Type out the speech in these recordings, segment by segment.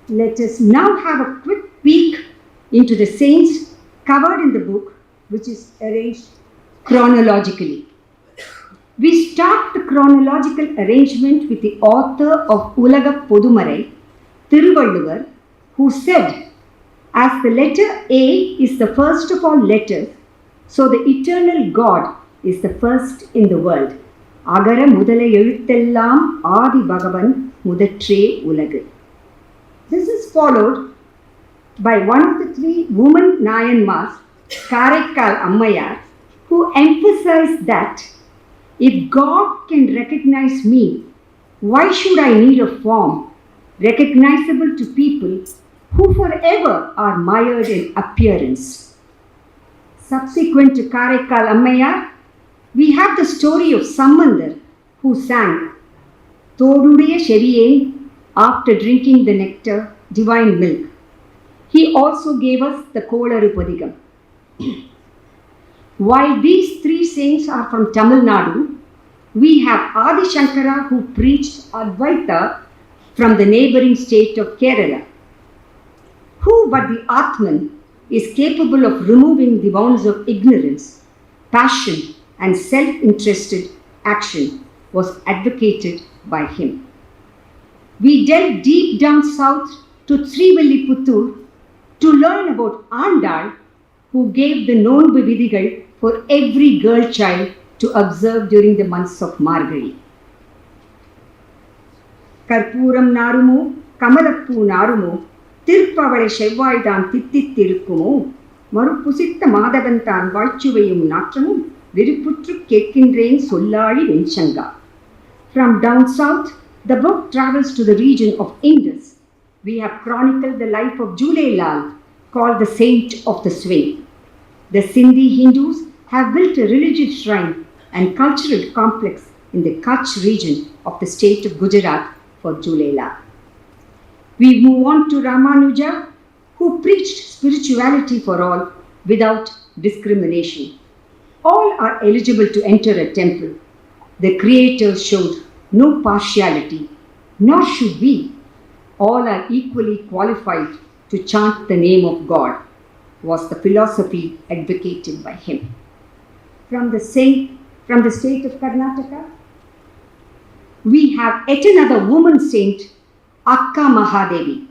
Let us now have a quick peek into the saints covered in the book, which is arranged chronologically. We start the chronological arrangement with the author of Ulaga Podumarai, Thiruvalluvar, who said, as the letter A is the first of all letters, so the eternal God is the first in the world. Agara mudala எழுத்தெல்லாம் ஆதி பகவன் முதற்றே உலகு. This is followed by one of the three woman Nayanmars, Karaikal Ammayar, who emphasized that if God can recognize me, why should I need a form recognizable to people who forever are mired in appearance? Subsequent to Karaikal Ammayar, we have the story of Sambandar, who sang Thodudiya Sheriye after drinking the nectar, divine milk. He also gave us the Kolaru Padigam. While these three saints are from Tamil Nadu, we have Adi Shankara, who preached Advaita from the neighboring state of Kerala. Who but the Atman is capable of removing the bounds of ignorance, passion, and self-interested action was advocated by him. We delve deep down south to Thiruvalluvar to learn about Andal, who gave the Nonbu Vidigal for every girl child to observe during the months of Margazhi. Karpuram Narumo, Kamalappu Narumo, Tirpavale Shevvaidan Tittittirukkumo, Marupusitta Madhavantan Valchuvayum Natramum, Viruputru Kekkindren Sollali Venchanga. From down south, the book travels to the region of Indus. We have chronicled the life of jhulelal, called the saint of the swing. The Sindhi Hindus have built a religious shrine and cultural complex in the Kutch region of the state of Gujarat for jhulelal. We move on to Ramanujar, who preached spirituality for all without discrimination. All are eligible to enter a temple. The Creator showed no partiality, nor should we. All are equally qualified to chant the name of God, was the philosophy advocated by him. From the state of Karnataka, we have yet another woman saint, Akka Mahadevi,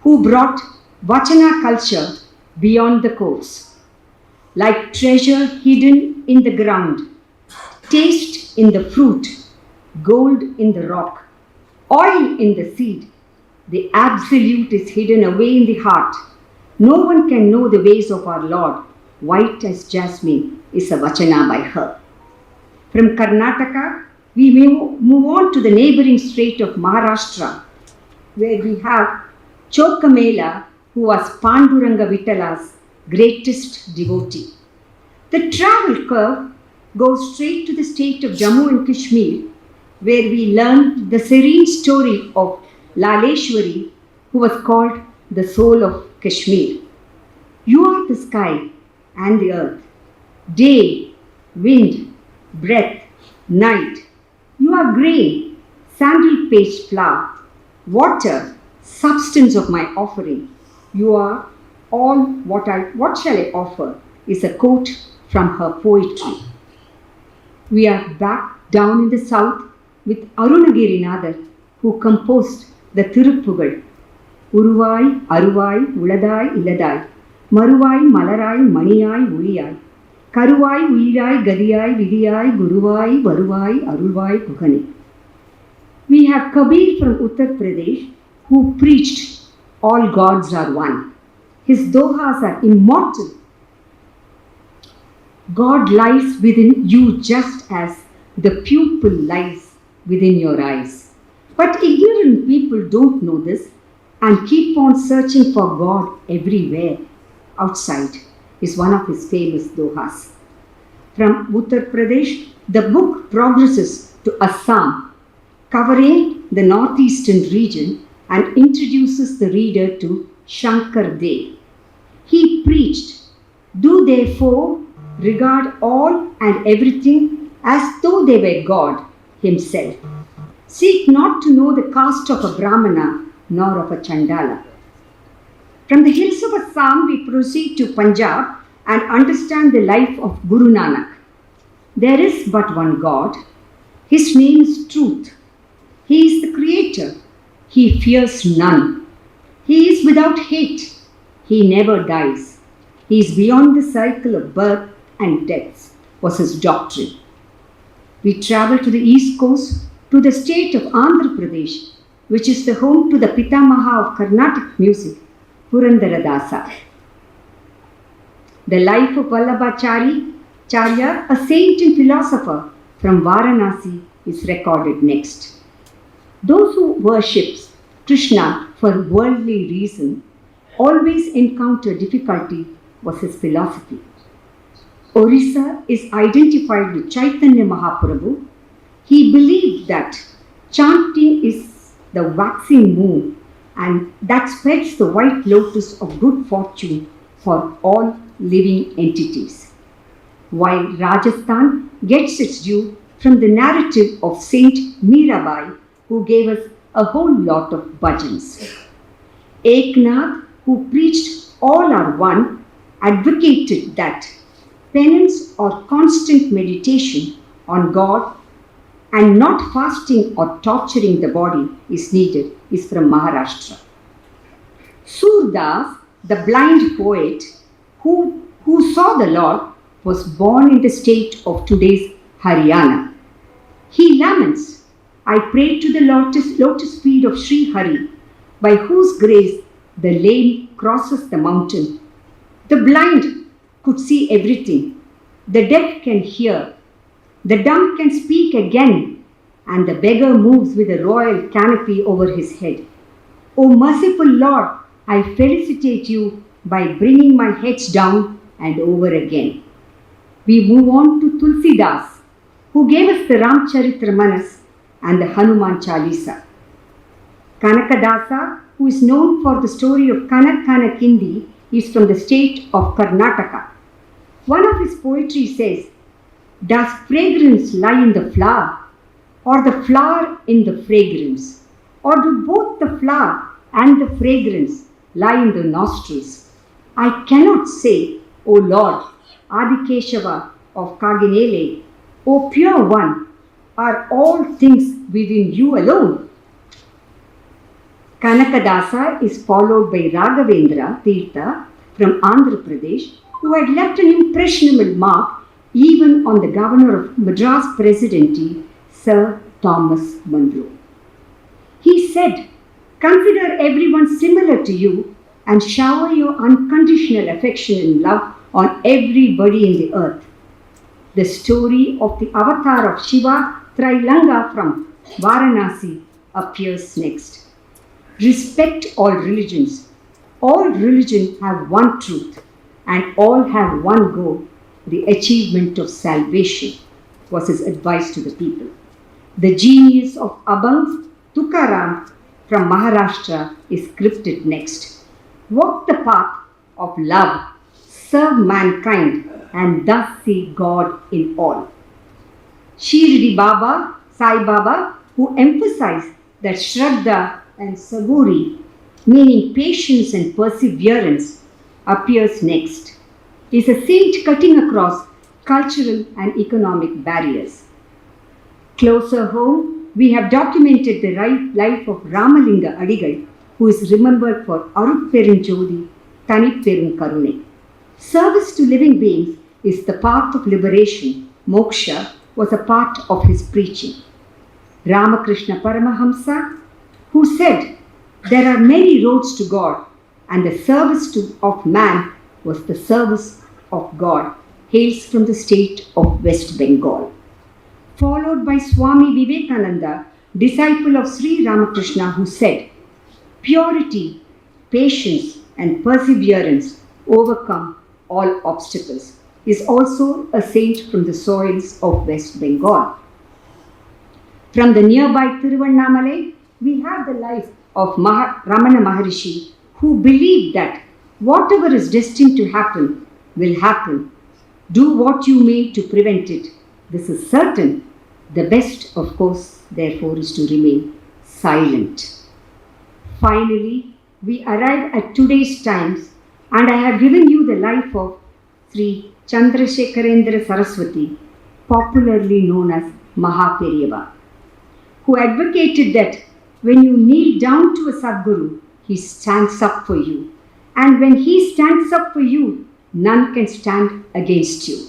who brought Vachana culture beyond the courts. Like treasure hidden in the ground, taste in the fruit, gold in the rock, oil in the seed, the absolute is hidden away in the heart. No one can know the ways of our Lord. White as jasmine is a vachana by her. From Karnataka, we move on to the neighboring state of Maharashtra, where we have Chokhamela, who was Panduranga Vittala's greatest devotee. The travel curve goes straight to the state of Jammu and Kashmir, where we learn the serene story of Lalleshwari, who was called the soul of Kashmir. You are the sky and the earth, day, wind, breath, night. You are grain, sandal paste flour, water, substance of my offering. You are all what shall I offer is a quote from her poetry. We are back down in the south with Arunagirinathar, who composed the Tiruppugal. Uruvai, Aruvai, Uladai, Iladai, Maruvai, Malarai, Maniyai, Uliyai, Karuvai, Uyirai, Gadiyai, Vidiyai, Guruvai, Varuvai, Arulvai, Kugani. We have Kabir from Uttar Pradesh, who preached all gods are one. His dohas are immortal. God lies within you just as the pupil lies within your eyes. But ignorant people don't know this and keep on searching for God everywhere. Outside is one of his famous dohas. From Uttar Pradesh, the book progresses to Assam, covering the northeastern region, and introduces the reader to Shankar Dev. He preached, "Do therefore regard all and everything as though they were God himself. Seek not to know the caste of a Brahmana nor of a Chandala." From the hills of Assam, we proceed to Punjab and understand the life of Guru Nanak. There is but one God. His name is Truth. He is the Creator. He fears none. He is without hate. He never dies. He is beyond the cycle of birth and death, was his doctrine. We travel to the east coast, to the state of Andhra Pradesh, which is the home to the Pitamaha of Carnatic music, Purandaradasa. The life of Vallabha Charya, a saint and philosopher from Varanasi, is recorded next. Those who worship Krishna for worldly reason always encounter difficulty, was his philosophy. Orissa is identified with Chaitanya Mahaprabhu. He believed that chanting is the waxing moon and that spreads the white lotus of good fortune for all living entities. While Rajasthan gets its due from the narrative of Saint Mirabai, who gave us a whole lot of bhajans. Eknath, who preached all are one, advocated that penance or constant meditation on God and not fasting or torturing the body is needed, is from Maharashtra. Surdas, the blind poet who saw the Lord, was born in the state of today's Haryana. He laments, I pray to the lotus feet of Sri Hari, by whose grace the lame crosses the mountain. The blind could see everything. The deaf can hear. The dumb can speak again. And the beggar moves with a royal canopy over his head. O merciful Lord, I felicitate you by bringing my heads down and over again. We move on to Thulasidas, who gave us the Ramcharitramanas and the Hanuman Chalisa. Kanakadasa, who is known for the story of Kanakindi, is from the state of Karnataka. One of his poetry says, does fragrance lie in the flower, or the flower in the fragrance? Or do both the flower and the fragrance lie in the nostrils? I cannot say, O Lord, Adikeshava of Kaginele, O pure one, are all things within you alone? Kanakadasa is followed by Raghavendra Tirtha from Andhra Pradesh, who had left an impressionable mark even on the governor of Madras Presidency, Sir Thomas Munro. He said, consider everyone similar to you and shower your unconditional affection and love on everybody in the earth. The story of the avatar of Shiva, Trailanga from Varanasi, appears next. Respect all religions. All religions have one truth and all have one goal, the achievement of salvation, was his advice to the people. The genius of Abhang Tukaram from Maharashtra is scripted next. Walk the path of love, serve mankind, and thus see God in all. Shirdi Baba, Sai Baba, who emphasized that Shraddha and Saburi, meaning patience and perseverance, appears next. He is a saint cutting across cultural and economic barriers. Closer home, we have documented the life of Ramalinga Adigal, who is remembered for Arupperum Tanipperum Karune. Service to living beings is the path of liberation. Moksha was a part of his preaching. Ramakrishna Paramahamsa, who said, there are many roads to God, and the service of man was the service of God, hails from the state of West Bengal. Followed by Swami Vivekananda, disciple of Sri Ramakrishna, who said, purity, patience, and perseverance overcome all obstacles, is also a saint from the soils of West Bengal. From the nearby Tiruvannamalai, we have the life of Ramana Maharishi, who believed that whatever is destined to happen will happen. Do what you may to prevent it. This is certain. The best, of course, therefore, is to remain silent. Finally, we arrive at today's times, and I have given you the life of Sri Chandrasekharendra Saraswati, popularly known as Mahaperiyava, who advocated that when you kneel down to a Sadguru, he stands up for you. And when he stands up for you, none can stand against you.